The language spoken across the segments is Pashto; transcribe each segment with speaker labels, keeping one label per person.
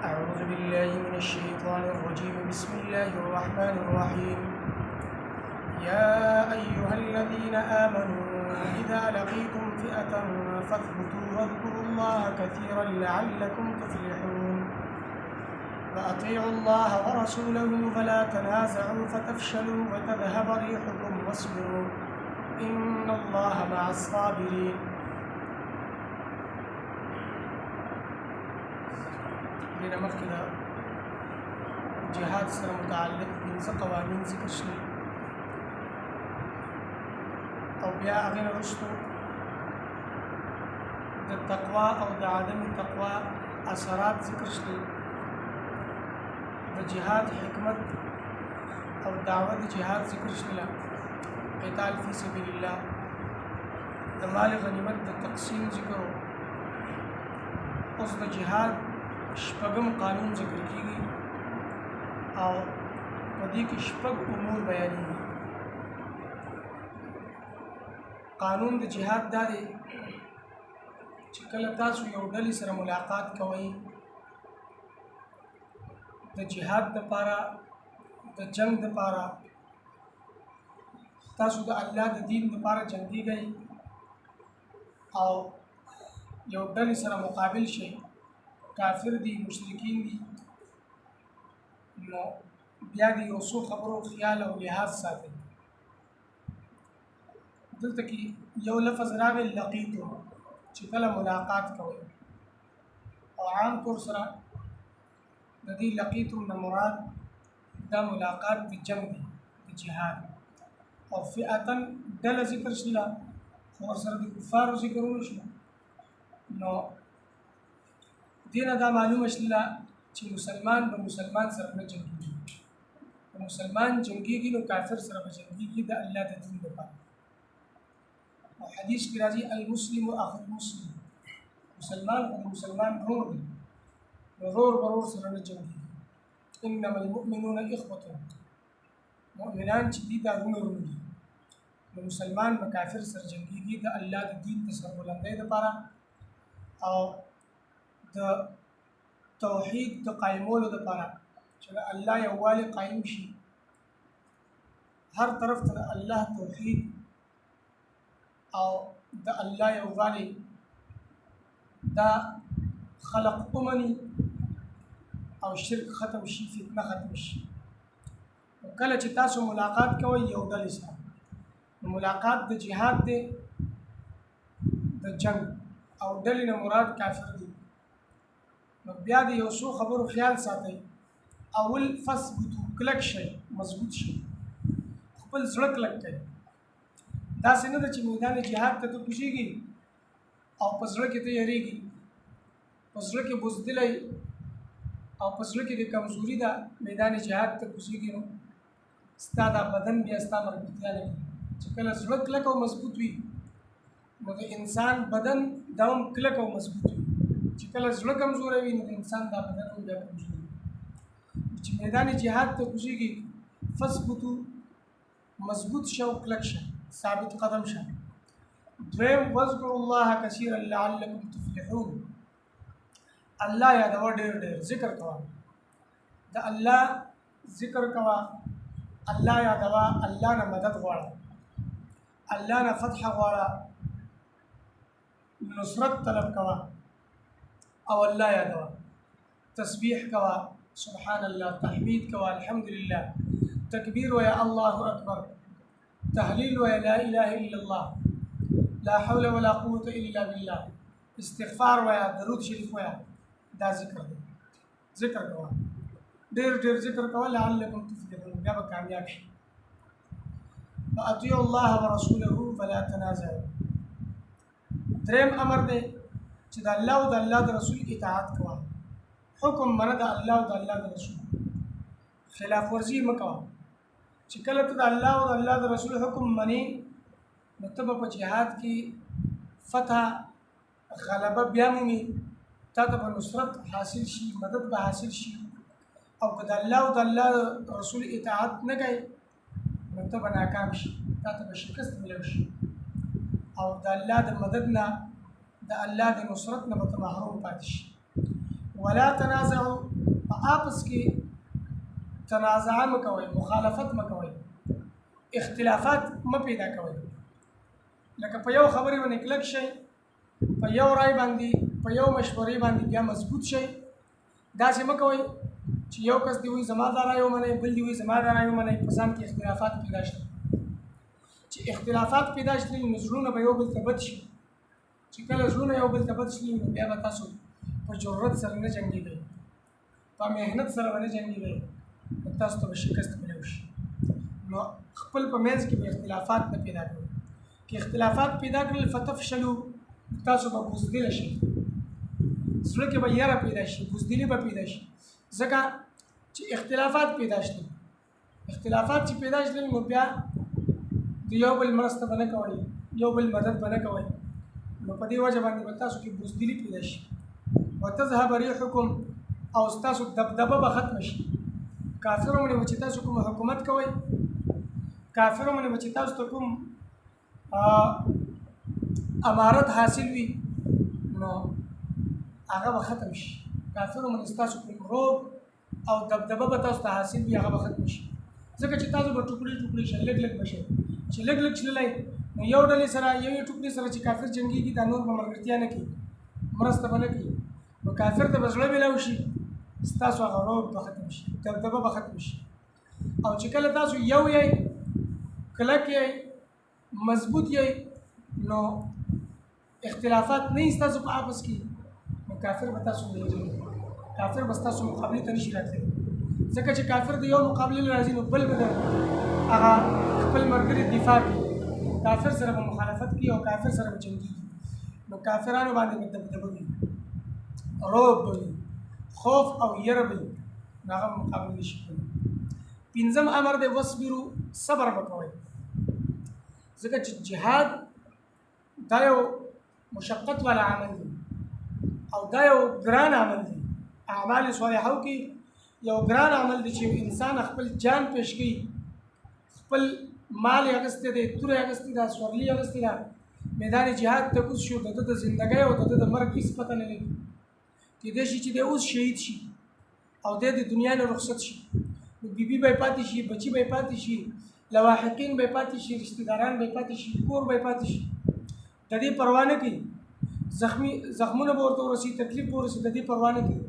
Speaker 1: أعوذ بالله من الشيطان الرجيم بسم الله الرحمن الرحيم يا أيها الذين آمنوا إذا لقيتم فئة فاثبتوا واذكروا الله كثيرا لعلكم تفلحون وأطيعوا الله ورسوله ولا تنازعوا فتفشلوا وتذهب ريحكم واصبروا إن الله مع الصابرين. دینه مخکې د جهاد سره متعلق پنځه قوانین ذکر شوي او بیا هغې نه وروستو د تقوا او د عدم تقوا اثرات ذکر شوي، د جهاد حکمت او دعوت جهاد ذکر شوله، قتال فی سبیل الله، د مال غنیمت د تقسیم ذکر، اوس د جهاد شپږم قانون ذکر کیږي او په دې کې شپږ امور بیانېږي. قانون د جهاد دا دی چې کله تاسو یو ډلې سره ملاقات کوئ د جهاد دپاره د جنگ دپاره، تاسو د الله د دین دپاره جنګېږئ او یو ډلې سره مقابل شئ، کافر دي مشرکین دي، نو بیا د یو څو خبرو خیال او لحاظ ساتئ. دلته کې یو لفظ راغی لقیتو، چې کله ملاقات کوئ او عام طور سره د دې لقیتو نه مراد دا ملاقات د جنگ دی، د جهاد، او فئتن ډله ذکر شوله خو ورسره د کفارو ذکر ونه شو. نو دینه دا معلومه شوله چې مسلمان به مسلمان سره نه جنګېږي، که مسلمان جنګېږي نو کافر سره به جنګېږي د الله د دین لپاره. او حدیث کې راځي المسلم اخو المسلم، مسلمان خو د مسلمان ورور دی، نو ورور به ورور سره نه جنګېږي. انما المؤمنون اخوة، مؤمنان چې دي دا ورونه دي، نو مسلمان به کافر سره جنګېږي د الله د دین د سربلندۍ لپاره او د توحید د قائمولو لپاره چې د الله یووالی قایم شي، هر طرف ته د الله توحید او د الله یووالی دا خلق ومني او شرک ختم شي، فتنه ختم شي. کله چې تاسو ملاقات کوئ یو ډلې سره، نو ملاقات د جهاد دی، د جنگ، او ډلې نه مراد کافر دي، نو بیا د یو څو خبرو خیال ساتئ. اول فثبتو، کلک شئ، مضبوط شئ، خپل زړه کلک کړئ. داسې نه ده چې میدان جهاد ته ته کوشېږي او په زړه کې ته یېرېږي، په زړه کې بزدلی او په زړه کې د کمزوري ده، میدان جهاد ته کوشېږي نو ستا دا بدن بیا ستا مرګتیا نه کوي. چې کله زړه کلک او مضبوط وي نو د انسان بدن دا هم کلک او مضبوط وي، چې کله زړه کمزوری وي نو د انسان دا بدن هم بیا کمزوری وي. چې میدان جهاد ته کوشېږي فثبتو، مضبوط شه او کلک شه، ثابت قدم شه. دویم واذکروا الله کثیرا لعلکم تفلحون، الله یادوه ډېر ډېر، ذکر کوه، د الله ذکر کوه، الله یادوه، الله نه مدد غواړه، الله نه فتح غواړه، نصرت طلب کوه او الله یادوه، تسبیح کوه، سبحان الله، تحمید کوه، الحمدلله، تکبیر ویا الله اکبر، تهلیل ویا لا اله الا الله، لا حول ولا قوة الا بالله، استغفار ویا، درود شریف ویا. دا ذکر دی، ذکر کوه، ډېر ډېر ذکر کوه، لعلکم تفلحون، بیا به کامیاب شي. فاطیعوا الله ورسوله فلا تنازعوا، دریم امر دی چې د الله او د الله د رسول اطاعت کوه، حکم منه د الله او د الله د رسول، خلاف ورزي مه کوه. چې کله ته د الله او د الله د رسول حکم منې نو ته به په جهاد کې فتح غلبه بیا مومي، تا ته به نصرت حاصل شي، مدد به حاصل شي. او که د الله او د الله رسول اطاعت نه کوي نو ته به ناکام شي، تا ته به شکست ملو شي او د الله د مدد نه د الله د نصرت نه به محروم پاتې شي. ولا تنازعوا آپس کې تنازع مه کوئ، مخالفت مه کوئ، اختلافات مه پیدا کوئ. لکه په یو خبرې باندې کلک شئ، په یو رای باندې، په یو مشورې باندې بیا مضبوط شئ. داسې مه کوئ چې یو کس دی وایي زما دا رای ومنئ، بل دی وایي زما دا رای ومنئ، په ځان کې اختلافات پیدا شي. چې اختلافات پیدا شي نو زړونه به یو بل ته بد شي. چې کله زړونه یو بل ته بد شي نو بیا به تاسو په جرأت سره نه جنګېږئ، په محنت سره به نه جنګېږئ، نو تاسو ته به شکست ملو شي. نو خپل په منځ کې به اختلافات نه پیدا کړئ. که اختلافات پیدا کړل فتفشلو، تاسو به بزدله شئ، زړه کې به یره پیدا شي، بزدلي به پیدا شي. ځکه چې اختلافات پیدا شي، اختلافات چې پیدا شي نو بیا د یو بل مرسته به نه کوئ، یو بل مدد به نه کوئ، نو په دې وجه باندې به تاسو کې بزدلي پیدا شي. وتذهب ریحکم، او ستاسو دبدبه به ختمه شي. کافرو باندې چې تاسو کوم حکومت کوئ، کافرو باندې چې تاسو ته کوم امارت حاصل وي نو هغه به ختم شي. کافرو باندې ستاسو کوم روب او دبدبه به تاسو ته حاصل وي هغه به ختم شي. ځکه چې تاسو به ټوکړي ټوکړي شئ، لږ لږ به شئ. چې لږ لږ شللی نو یو ډلې سره یو ټوکړي سره چې کافر جنګېږي دا نور به ملګرتیا نه کوي، مرسته به نه کوي، نو کافر ته به زړه میلاو شي، ستاسو هغه روب به ختم شي، دبدبه به ختم شي. او چې کله تاسو یو یې، کلک یې، مضبوط یې، نو اختلافات نه وي ستاسو په آپس کې، نو کافر به تاسو ویجوي، کافر به ستاسو مقابلې ته نشي راتلی. ځکه چې کافر د یو مقابلې راځي نو بل به د هغه خپل ملګري دفاع کوي، کافر سره به مخالفت کوي او کافر سره به جنګېږي. نو کافرانو باندې به دبدبه وي، روب به وي، خوف او یره به وي، نو هغه مقابله نشي کولی. پنځم امر دی وصبرو، صبر به کوئ. ځکه چې جهاد دا یو مشقت والا عمل دی او دا یو ګران عمل دی. اعمال صالحو کې یو ګران عمل دی چې انسان خپل جان پیش کوي، خپل مال یې اخیستی دی، توره یې اخیستې ده، سورلي یې اخیستې ده، میدان جهاد ته کوز شو، د ده د زندګۍ او د ده د مرګ هېڅ پته نه لګي. کیدای شي چې دی اوس شهید شي او دی د دنیا نه رخصت شي، نو بیبي به یې پاتې شي، بچي به یې پاتې شي، لواحقین به یې پاتې شي، رشتهداران به یې پاتې شي، کور به یې پاتې شي، د دې پروا نه کوي. زخمونه به ورته ورسي، تکلیف به ورسي، د دې پروا نه کوي.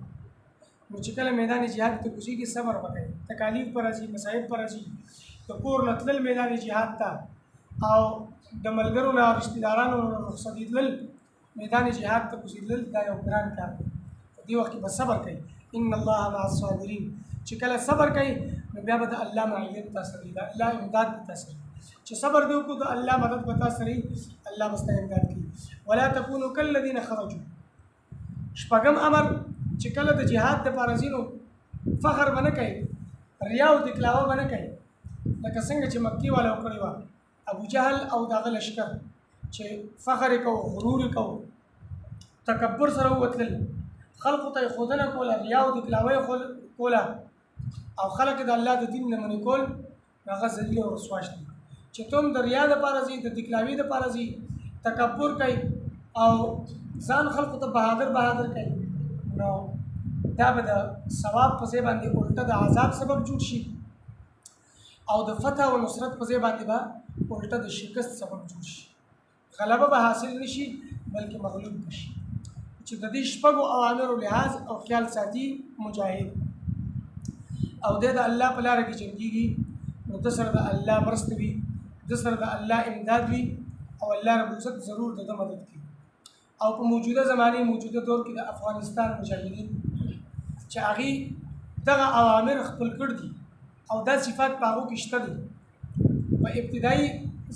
Speaker 1: نو چې کله میدان جهاد ته کوزېږي صبر وکړئ، تکالیف به راځي، مصایب به راځي، د کور نه تلل میدان جهاد ته او د ملګرو نه رشتهدارانو نه رخصتېدل میدان جهاد ته کوزېدل دا یو ګران کار دی. په دې وخت کې به صبر کوئ. ان الله مع الصابرین. چې کله صبر کوئ نو بیا به د الله معیت تاسو سره، د الله امداد به تاسو سره. چې صبر دې وکړو د الله مدد به تاسو سره، الله به ستاسو امداد کوي. ولا تکونوا کالذین خرجوا. شپږم امر چې کله د جهاد دپاره ځي نو فخر به نه کوي، ریا او دکلاوه به نه کوي. لکه څنګه چې مکې والا وکړې وه، ابو جهل او د هغه لښکر چې فخر یې کوو، غرور یې کوو، تکبر سره ووتلل، خلقو ته یې ښودنه کوله، ریا او دکلاوه یې کوله او خلک د الله د دین نه منې کول، هغه ذلیل او رسوا شي. چې ته هم د ریا دپاره ځي، د دکلاوي دپاره ځي، تکبر کوي او ځان خلقو ته بهادر بهادر کوي، نو دا به د ثواب په ځای باندې الټه د عذاب سبب جوړ شي او د فتح او نصرت په ځای باندې به الټه د شکست سبب جوړ شي. غلبه به حاصل نه شي بلکې مغلوب به شي. چې د دې شپږو اوامرو لحاظ او خیال ساتي مجاهد او د الله په لاره کې جنګېږي، نو د سره د الله مرسته وي، د سره د الله امداد وي او الله رب العزت ضرور د مدد کوي. او په موجوده زمانه موجوده دور کې د افغانستان مجاهدین چې هغې دغه اوامر خپل کړ دي او دا صفات په هغو کې شته دي. په ابتدایي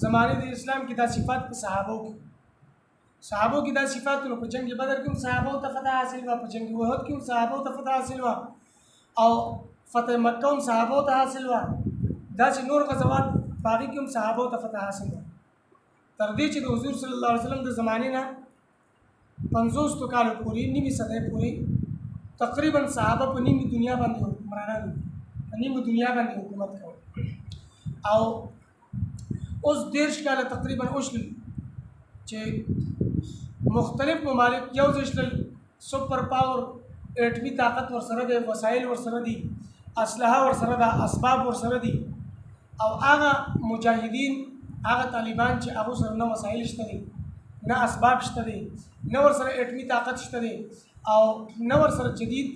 Speaker 1: زمانه د اسلام کې دا صفات په صحابو کې دا صفات، نو په جنگ بدر کې هم صحابو ته فتح حاصل وه، په جنگ احد کې هم صحابو ته فتح حاصل وه او فتح مکه هم صحابو ته حاصل وه. داسې نور غزوات په هغې کې هم صحابو ته فتح حاصل وه، تر دې چې د حضور صلی الله علیه وسلم د زمانې نه 50 کالو پورې، نیمې صدۍ پورې تقریبا صحابه په نیمې دنیا باندې حکمرانان، په نیمې دنیا باندې حکومت کول. او اوس 30 کاله تقریبا وشول چې مختلف ممالک یو ځای شول، سپر پاور اټمی طاقت ورسره دی، وسایل ورسره دي، اسلحه ورسره ده، اسباب ورسره دي، او هغه مجاهدین هغه طالبان چې هغه سره نه وسایل شته دي، نه اسباب شته دي، نه ورسره اټمی طاقت شته دي، او نه ورسره جدید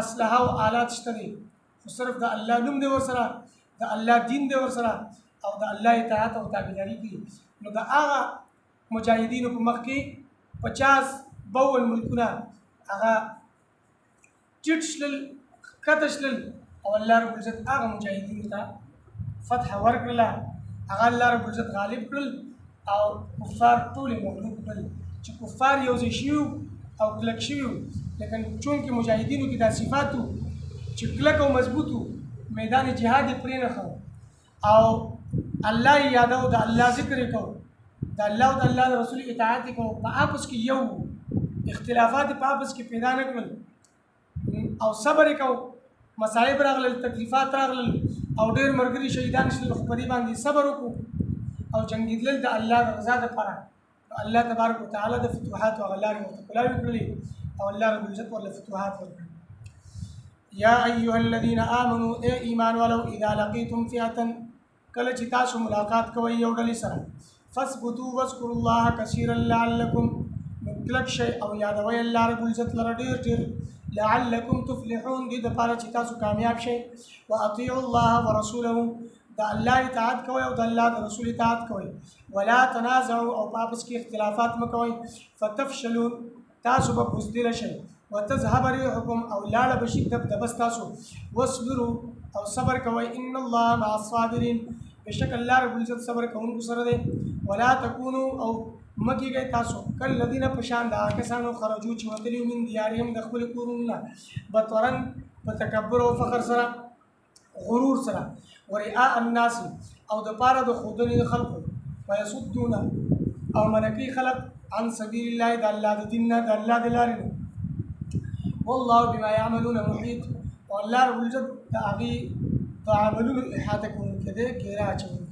Speaker 1: اسلحه او آلات شته دي، خو صرف د الله نوم دی ورسره، د الله دین دی ورسره، او د الله اطاعت او تابعداري کوي. نو د هغه مجاهدینو په مخ کې 50 ملکونه هغه ټیټ شلل، ښکته شلل، او الله رب العزت هغه مجاهدینو ته فتح ورکړله، هغه الله رب العزت غالب کړل، او کفار ټول مغلوب کړل. چې کفار یو ځای شوي او کلک شوي وو، لیکن چونکې مجاهدینو کې دا صفات وو چې کلک او مضبوط وو، میدان جهاد یې پرېنښه او الله یې یادو، د الله ذکر یې کوو، د الله او د الله د رسول اطاعت یې کوو، په آپس کې یو اختلافات په آپس کې پیدا نه کړل، او صبر یې کوو. مصائب راغلل، تکلیفات راغلل، او ډېر ملګري شهیدان شول، خو په دې باندې صبر وکړو او جنګېدل د الله د رضا دپاره. الله تبارک وتعالی د فتوحات او لارې ورته کلاوې کړلې، او الله رب العزت ورله فتوحات ورکړل. یا ایها الذین آمنوا ای ایمان والو، اذا لقیتم فئة کله چې تاسو ملاقات کوئ یو ډلې سره، فاثبتوا واذکروا الله کثیرا لعلکم، کلک شئ او یادوئ الله رب العزت لره ډېر ډېر، لعلکم تفلحون، دې دپاره چې تاسو کامیاب شئ. واطیعوا الله ورسوله، د الله اطاعت کوئ او د الله د رسول اطاعت کوئ. ولا تنازعوا، او په آپس کې اختلافات مه کوئ. فتفشلوا، تاسو به بزدله شئ. وتذهب ريحكم، او لاړه به شي دبس تاسو. واصبروا، او صبر کوئ. ان الله مع الصابرین، بشک الله رب العزت صبر کوونکو سره دی. ولا تکونوا، او مکې گئے تاسو کالذین پشان د هغه کسانو خرجو چې وتلي من دیارهم د خپل کورونو نه، بطرا په تکبر او فخر سره، غرور سره، ورئاء الناس، او د پاره د ښودنې د خلقو، ویصدون، او منکې خلق عن سبیل الله، د الله د دین نه، د الله د لارې نه. والله بما یعملون محیط، او الله رب العزت د هغې د عملونو احاطه کوونکی دی، ګیره اچوونکی.